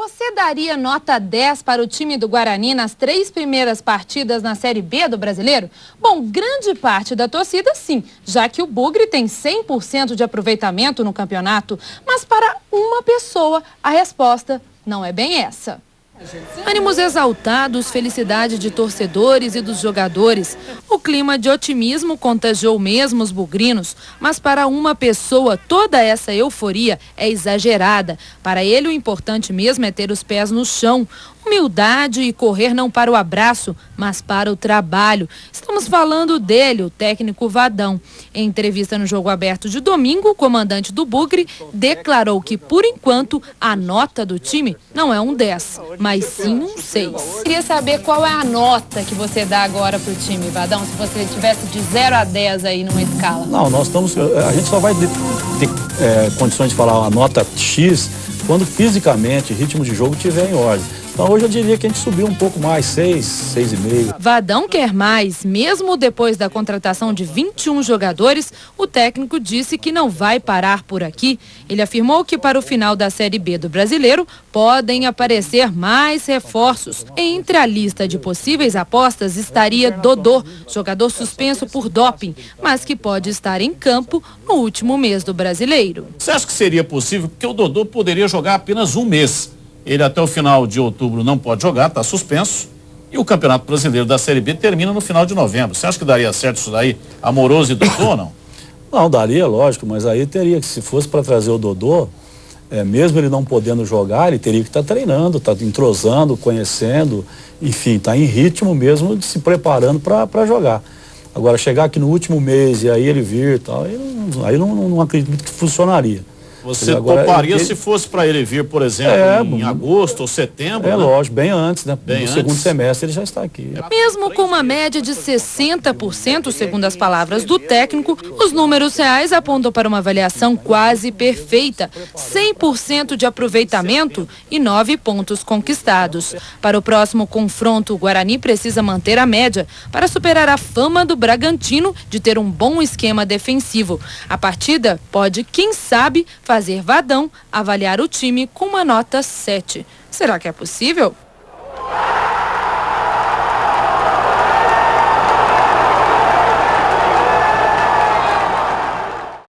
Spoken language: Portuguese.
Você daria nota 10 para o time do Guarani nas 3 primeiras partidas na Série B do Brasileiro? Bom, grande parte da torcida sim, já que o Bugre tem 100% de aproveitamento no campeonato. Mas para uma pessoa, a resposta não é bem essa. Ânimos exaltados, felicidade de torcedores e dos jogadores. O clima de otimismo contagiou mesmo os bugrinos, mas para uma pessoa toda essa euforia é exagerada. Para ele o importante mesmo é ter os pés no chão. Humildade e correr não para o abraço, mas para o trabalho. Estamos falando dele, o técnico Vadão. Em entrevista no Jogo Aberto de domingo, o comandante do Bugre declarou que, por enquanto, a nota do time não é um 10, mas sim um 6. Queria saber qual é a nota que você dá agora para o time, Vadão, se você tivesse de 0 a 10 aí numa escala. Não, a gente só vai ter condições de falar uma nota X quando fisicamente, ritmo de jogo estiver em ordem. Então hoje eu diria que a gente subiu um pouco mais, 6, 6,5. Vadão quer mais. Mesmo depois da contratação de 21 jogadores, o técnico disse que não vai parar por aqui. Ele afirmou que para o final da Série B do Brasileiro podem aparecer mais reforços. Entre a lista de possíveis apostas estaria Dodô, jogador suspenso por doping, mas que pode estar em campo no último mês do Brasileiro. Você acha que seria possível? Porque o Dodô poderia jogar apenas um mês. Ele até o final de outubro não pode jogar, está suspenso. E o Campeonato Brasileiro da Série B termina no final de novembro. Você acha que daria certo isso daí, Amoroso e Dodô ou não? Não, daria, lógico, mas aí teria que, se fosse para trazer o Dodô, mesmo ele não podendo jogar, ele teria que estar treinando, estar entrosando, conhecendo, enfim, estar em ritmo mesmo, se preparando para jogar. Agora, chegar aqui no último mês e aí ele vir e tal, aí não acredito que funcionaria. Você toparia se fosse para ele vir, por exemplo, em agosto ou setembro? É, né? Lógico, bem antes, né? Bem no segundo semestre ele já está aqui. Mesmo com uma média de 60%, segundo as palavras do técnico, os números reais apontam para uma avaliação quase perfeita. 100% de aproveitamento e 9 pontos conquistados. Para o próximo confronto, o Guarani precisa manter a média para superar a fama do Bragantino de ter um bom esquema defensivo. A partida pode, quem sabe, fazer Vadão avaliar o time com uma nota 7. Será que é possível?